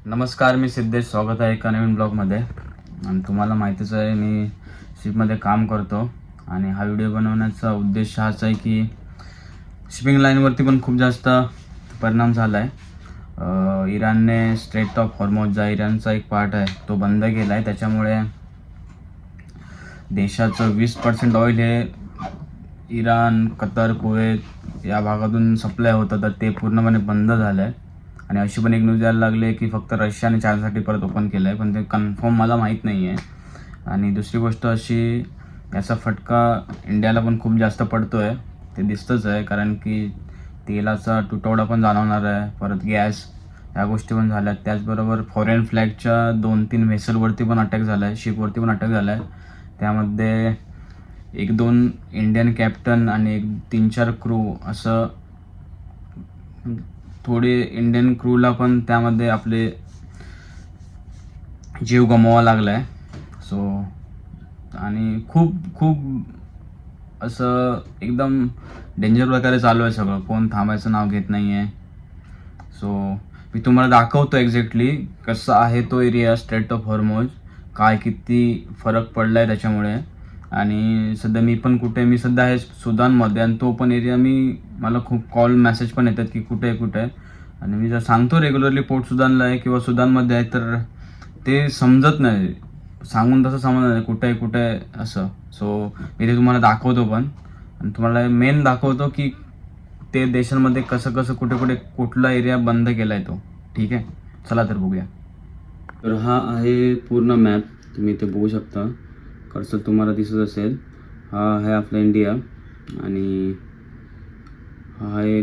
नमस्कार, मी सिद्धेश. स्वागत आहे एका नवीन ब्लॉगमध्ये. आणि तुम्हाला माहितीच आहे, मी शिपमध्ये काम करतो आणि हा व्हिडिओ बनवण्याचा उद्देश हाच आहे की शिपिंग लाईनवरती पण खूप जास्त परिणाम झाला आहे. इराणने स्ट्रेट ऑफ हॉर्मोज, जो इराणचा एक पार्ट आहे, तो बंद केला आहे. त्याच्यामुळे देशाचं 20% ऑइल हे इराण, कतर, कुवेत या भागातून सप्लाय होतं, तर ते पूर्णपणे बंद झालं आहे. आणि अशी पण एक न्यूज यायला लागली आहे की फक्त रशिया आणि चायनासाठी परत ओपन केलं आहे, पण ते कन्फर्म मला माहीत नाही आहे. आणि दुसरी गोष्ट अशी, याचा फटका इंडियाला पण खूप जास्त पडतो आहे, ते दिसतंच आहे. कारण की तेलाचा तुटवडा पण जाणवणार आहे, परत गॅस, ह्या गोष्टी पण झाल्या. त्याचबरोबर फॉरेन फ्लॅगच्या 2-3 व्हेसलवरती पण अटॅक झाला आहे, शिपवरती पण अटॅक झाला आहे. त्यामध्ये 1-2 इंडियन कॅप्टन आणि 3-4 क्रू, असं थोडे इंडियन क्रूला पण त्यामध्ये आपले जीव गमवावा लागला आहे. सो आणि खूप खूप असं एकदम डेंजर प्रकारे चालू आहे सगळं. कोण थांबायचं नाव घेत नाही आहे. सो मी तुम्हाला दाखवतो एक्झॅक्टली कसा आहे तो एरिया, स्ट्रेट ऑफ हॉर्मोज, काय किती फरक पडला आहे त्याच्यामुळे. आणि सध्या मी सध्या आहे सुदानमध्ये, आणि तो पण एरिया मला खूप कॉल मेसेज पण येतात की कुठे आहे. आणि मी जर सांगतो रेग्युलरली पोर्ट सुदानला आहे किंवा सुदानमध्ये आहे, तर ते समजत नाही, सांगून तसं समजत नाही कुठे आहे असं. सो मी ते तुम्हाला दाखवतो पण, आणि तुम्हाला मेन दाखवतो की ते देशांमध्ये कसं कुठे कुठला एरिया बंद केला आहे तो. ठीक आहे, चला तर बघूया. तर हा आहे पूर्ण मॅप, तुम्ही इथे बघू शकता, कर्सर तुम्हाला दिसत असेल. हा आहे आपला इंडिया, आणि हा आहे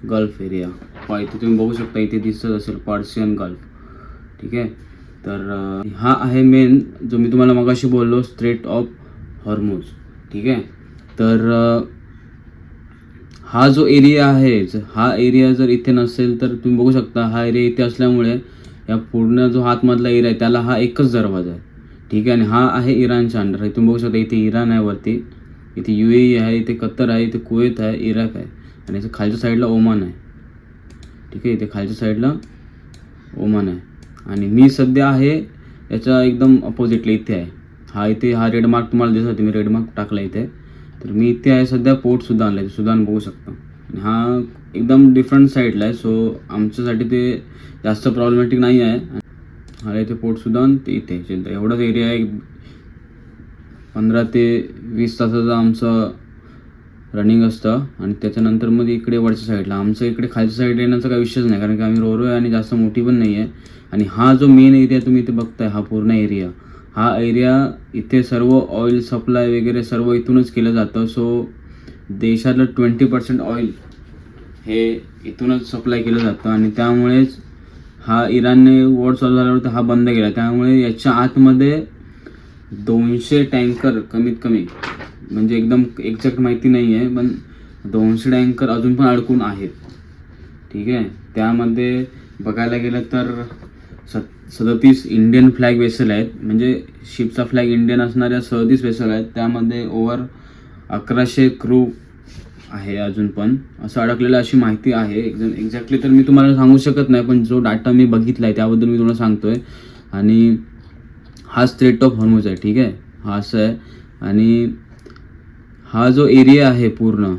गल्फ एरिया. इथे तुम्ही बघू शकता, इथे दिसत असेल पर्शियन गल्फ. ठीक आहे, तर हा आहे मेन, जो मी तुम्हाला मगाशी बोललो, स्ट्रेट ऑफ हॉर्मोज. ठीक आहे, तर हा जो एरिया आहे, हा एरिया जर इथे नसेल तर तुम्ही बघू शकता, हा एरिया इथे असल्यामुळे या पूर्ण जो आतमधला एरिया आहे त्याला हा एकच दरवाजा आहे. ठीक आहे, आणि हा आहे इराणच्या अंडर. तुम्ही बघू शकता, इथे इराण आहे वरती, इथे UAE आहे, इथे कतर आहे, इथे कुवेत आहे, इराक आहे, आणि इथे खालच्या साईडला ओमान आहे. ठीक आहे, इथे खालच्या साईडला ओमान आहे. आणि मी सध्या आहे याच्या एकदम अपोजिटला इथे आहे. हा रेड मार्क तुम्हाला दिसत, मी रेड मार्क टाकला इथे. तर मी इथे आहे सध्या पोर्ट सुदानला, सुदान बघू शकता. आणि हा एकदम डिफरंट साईडला आहे, सो आमच्यासाठी ते जास्त प्रॉब्लेमॅटिक नाही आहे. हा इथे पोर्ट सुदान, ते इथे एवढाच एरिया आहे. 15 ते 20 तासाचं आमचं रनिंग असतं, आणि त्याच्यानंतर मग इकडे वरच्या साईडला, आमचं इकडे खालच्या साईडला येण्याचा काही विषयच नाही, कारण की आम्ही रोरो आहे आणि जास्त मोठी पण नाही आहे. आणि हा जो मेन एरिया तुम्ही इथे बघताय, हा पूर्ण एरिया, हा एरिया इथे सर्व ऑइल सप्लाय वगैरे सर्व इथूनच केलं जातं. सो देशातलं 20% ऑइल हे इथूनच सप्लाय केलं जातं, आणि त्यामुळेच हा इराणने वॉर चालू झाल्यावर हा बंद केला. त्यामुळे याच्या आतमध्ये 200 टँकर कमीत कमी, म्हणजे एकदम एक्झॅक्ट माहिती नाही आहे, पण 200 टँकर अजून पण अडकून आहेत. ठीक आहे, त्यामध्ये बघायला गेलं तर 37 इंडियन फ्लॅग वेसल आहेत, म्हणजे शिपचा फ्लॅग इंडियन असणाऱ्या 37 वेसल आहेत. त्यामध्ये ओव्हर 1100 क्रू आहे अजून पण असं अडकलेलं, अशी माहिती आहे. एक्झॅक्टली तर मी तुम्हाला सांगू शकत नाही, पण जो डाटा मी बघितला आहे त्याबद्दल मी तुम्हाला सांगतोय. आणि हा स्ट्रेट ऑफ हॉर्मोज आहे. ठीक आहे, हा असं आहे. आणि हा जो एरिया आहे पूर्ण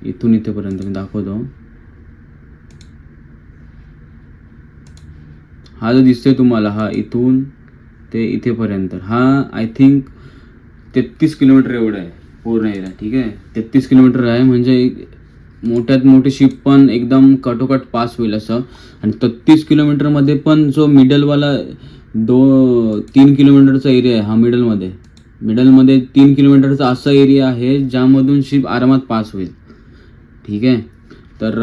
इथून इथेपर्यंत मी दाखवतो, हा जो दिसतोय तुम्हाला, हा इथून ते इथेपर्यंत, हा आय थिंक 33 किलोमीटर एवढं आहे पूर्ण एरिया. ठीक आहे, 33 किलोमीटर आहे, म्हणजे मोठ्यात मोठी शिप पण एकदम कटोकट पास होईल असं. आणि 33 किलोमीटरमध्ये पण जो मिडलवाला 3 किलोमीटरचा एरिया आहे, हा मिडलमध्ये 3 किलोमीटरचा असा एरिया आहे ज्यामधून शिप आरामात पास होईल. ठीक आहे, तर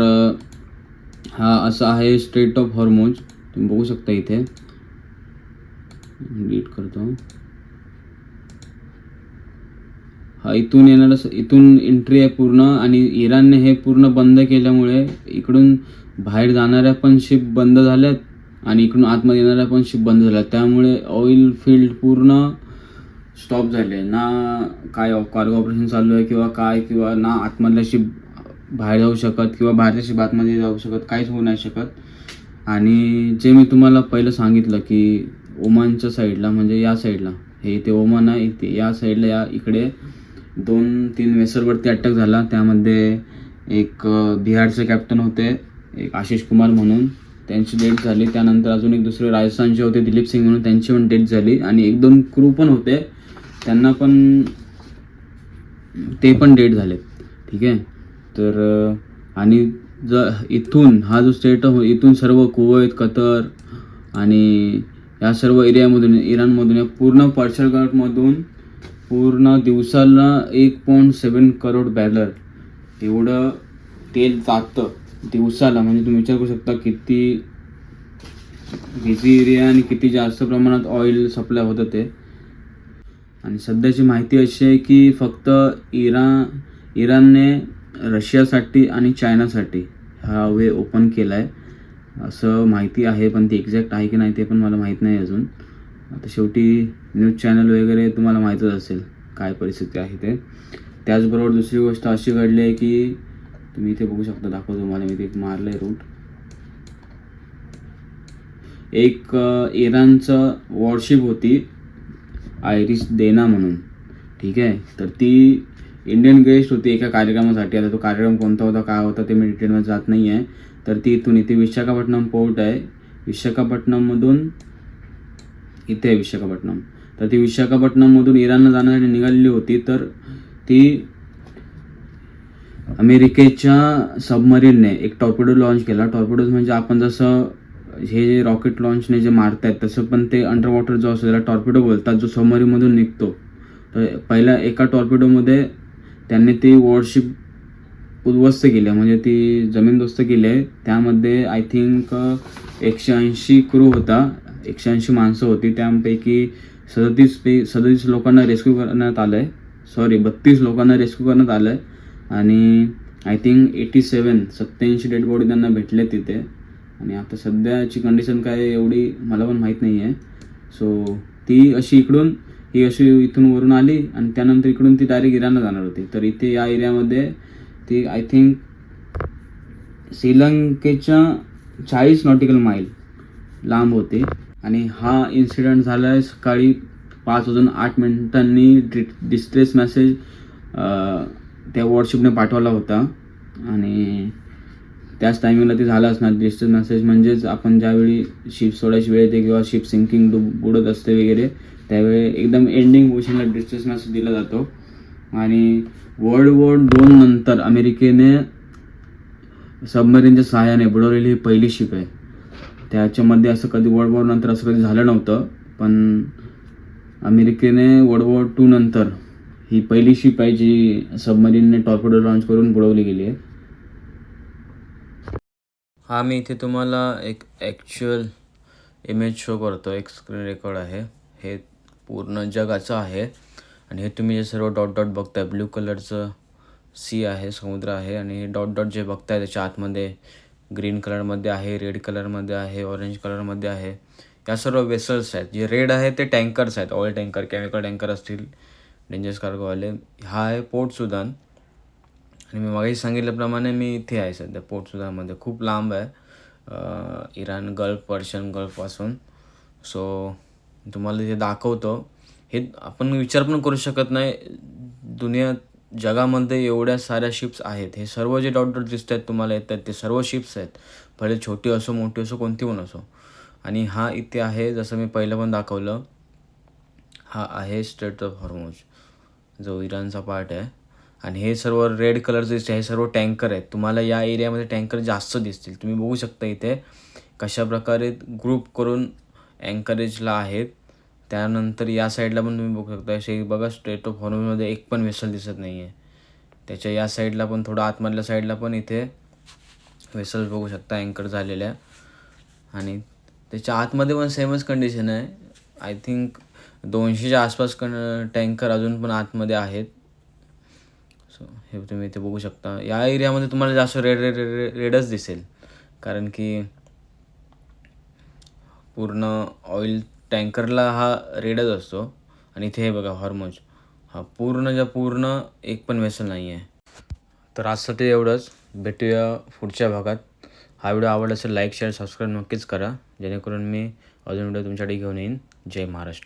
हा असा आहे स्ट्रेट ऑफ हॉर्मोज, तुम्ही बघू शकता. इथे डिलीट करतो. हा इथून एंट्री आहे पूर्ण, आणि इराणने हे पूर्ण बंद केल्यामुळे इकडून बाहेर जाणाऱ्या पण शिप बंद झाल्यात, आणि इकडून आतमध्ये येणाऱ्या पण शिप बंद झाल्या. त्यामुळे ऑइल फील्ड पूर्ण स्टॉप झाले. ना काय कार्गो ऑपरेशन चालू आहे किंवा ना आतमधल्या शिप बाहेर जाऊ शकत, किंवा बाहेरच्या शिप आतमध्ये जाऊ शकत, काहीच होऊ नाही शकत. आणि जे मी तुम्हाला पहिलं सांगितलं की ओमानच्या साईडला म्हणजे या साईडला हे इथे ओमान आहे, इथे या साईडला या इकडे 2-3 वेसलवरती अटॅक झाला. त्यामध्ये एक बिहारचे कॅप्टन होते, एक आशिष कुमार म्हणून, त्यांची डेथ झाली. त्यानंतर अजून एक दुसरे राजस्थानचे होते दिलीप सिंग म्हणून, त्यांची पण डेथ झाली. आणि 1-2 क्रू पण होते, त्यांना पण ते पण डेथ झाले. ठीक आहे. तर आणि इथून हा जो स्टेट इथून सर्व कुवैत, कतर आणि या सर्व एरियामधून इराणमधून या पूर्ण पर्शियन गल्फमधून पूर्ण दिवसाला 1.7 करोड बॅरल एवढं तेल जातं दिवसाला. म्हणजे तुम्ही विचार करू शकता किती बिझी एरिया आणि किती जास्त प्रमाणात ऑइल सप्लाय होतं ते. आणि सध्याची माहिती अशी आहे की फक्त इराणने रशियासाठी आणि चायनासाठी हा वे ओपन केला आहे असं माहिती आहे. पण ती एक्झॅक्ट आहे की नाही ते पण मला माहीत नाही अजून. आता शेवटी न्यूज चॅनल वगैरे तुम्हाला माहीतच असेल काय परिस्थिती आहे ते. त्याचबरोबर दुसरी गोष्ट अशी घडली आहे की तुम्ही इथे बघू शकता, दाखवतो तुम्हाला मी ते मारलं आहे रूट. एक इराणचं वॉरशिप होती आयरिस देना म्हणून. ठीक आहे. तर ती इंडियन गेस्ट होती एका कार्यक्रमासाठी. आता तो कार्यक्रम कोणता होता काय होता ते मी डिटेलमध्ये जात नाही आहे. तर ती इथून इथे विशाखापट्टणम पोर्ट आहे, विशाखापट्टणममधून इथे आहे विशाखापट्टणम. तर ती विशाखापट्टणममधून इराणला जाण्यासाठी निघालेली होती. तर ती अमेरिकेच्या सबमरीनने एक टॉर्पेडो लॉन्च केला. टॉर्पेडोज म्हणजे आपण जसं हे जे रॉकेट लॉन्चने जे मारत आहेत तसं पण ते अंडर वॉटर जो असतो त्याला टॉर्पेडो बोलतात, जो सबमरीनमधून निघतो. तर पहिल्या एका टॉर्पेडोमध्ये त्यांनी ती वॉरशिप उद्ध्वस्त केली, म्हणजे ती जमीनदोस्त केली आहे. त्यामध्ये आय थिंक 180 क्रू होता, 180 माणसं होती. त्यापैकी 37 लोकांना रेस्क्यू करण्यात आलं आहे. 32 लोकांना रेस्क्यू करण्यात आलं आहे. आणि आय थिंक 87 डेड बॉडी त्यांना भेटले तिथे. आणि आता सध्याची कंडिशन काय एवढी मला पण माहीत नाही आहे. सो ती अशी ही अशी इथून वरून आली आणि त्यानंतर इकडून ती डायरेक्ट इराणला जाणार होती. तर इथे या एरियामध्ये ती आय थिंक श्रीलंकेच्या 40 नॉटिकल माईल लांब होते. आणि हा इन्सिडेंट झाला आहे सकाळी 5:08 डिस्ट्रेस मेसेज त्या वॉरशिपने पाठवला होता. आणि त्याच टायमिंगला ते झालं असणार. डिस्ट्रेस मेसेज म्हणजेच आपण ज्यावेळी शिप सोडायची वेळ येते किंवा शिप सिंकिंग बुडत असते वगैरे त्यावेळी एकदम एंडिंग पोझिशनला डिस्ट्रेस मेसेज दिला जातो. आणि वर्ल्ड वॉर 2 नंतर अमेरिकेने सबमरीनच्या सहाय्याने बुडवलेली ही पहिली शिप आहे. त्याच्यामध्ये असं कधी वर्ल्ड वॉर नंतर असं कधी झालं नव्हतं. पण अमेरिकेने वर्ल्ड वॉर 2 नंतर ही पहिली शिप आहे जी सबमरीनने टॉर्पेडो लॉन्च करून बुडवली गेली आहे. हा मी इथे तुम्हाला एक ॲक्च्युअल इमेज शो करतो. एक स्क्रीन रेकॉर्ड आहे, हे पूर्ण जगाचं आहे. आणि हे तुम्ही जे सर्व डॉट डॉट बघताय ब्ल्यू कलरचं सी आहे, समुद्र आहे. आणि हे डॉट डॉट जे बघताय त्याच्या आतमध्ये ग्रीन कलरमध्ये आहे, रेड कलरमध्ये आहे, ऑरेंज कलरमध्ये आहे. या सर्व वेसल्स आहेत. जे रेड आहे ते टँकर्स आहेत, ऑइल टँकर, केमिकल टँकर असतील, डेंजरस कार्गोवाले. हा आहे पोर्ट सुदान. आणि मी मागेही सांगितल्याप्रमाणे मी इथे आहे सध्या पोर्ट सुदानमध्ये. खूप लांब आहे इराण गल्फ, पर्शियन गल्फपासून. सो तुम्हाला इथे दाखवतो. हे आपण विचार पण करू शकत नाही, जगामध्ये एवढ्या साऱ्या शिप्स आहेत. हे सर्व जे डॉट डॉट दिसत आहेत तुम्हाला येत आहेत ते सर्व शिप्स आहेत, भले छोटी असो मोठी असो कोणती पण असो. आणि हा इथे आहे, जसं मी पहिलं पण दाखवलं, हा आहे स्ट्रेट ऑफ हॉर्मुझ जो इराणचा पार्ट आहे. आणि हे सर्व रेड कलरचे हे सर्व टँकर आहेत. तुम्हाला या एरियामध्ये टँकर जास्त दिसतील. तुम्ही बघू शकता इथे कशा प्रकारे ग्रुप करून अँकरेजला आहेत. त्यानंतर या साईडला पण तुम्ही बघू शकता. असे बघा स्ट्रेट ऑफ हॉर्मुझमध्ये एक पण वेसल दिसत नाही आहे. त्याच्या या साईडला पण थोडं आतमधल्या साईडला पण इथे वेसल्स बघू शकता अँकर झालेल्या. आणि त्याच्या आतमध्ये पण सेमच कंडिशन आहे. आय थिंक 200च्या आसपास टँकर अजून पण आतमध्ये आहेत. सो हे तुम्ही इथे बघू शकता. या एरियामध्ये तुम्हाला जास्त रेडच दिसेल, कारण की पूर्ण ऑइल टँकरला हा रेडच असतो. आणि इथे हे बघा हॉर्मुझ, हा पूर्ण एक पण वेसल नाही आहे. तर असं ते एवढंच. भेटूया पुढच्या भागात. हा व्हिडिओ आवडला असेल लाईक शेअर सबस्क्राईब नक्कीच करा, जेणेकरून मी अजून व्हिडिओ तुमच्याकडे घेऊन येईन. जय महाराष्ट्र.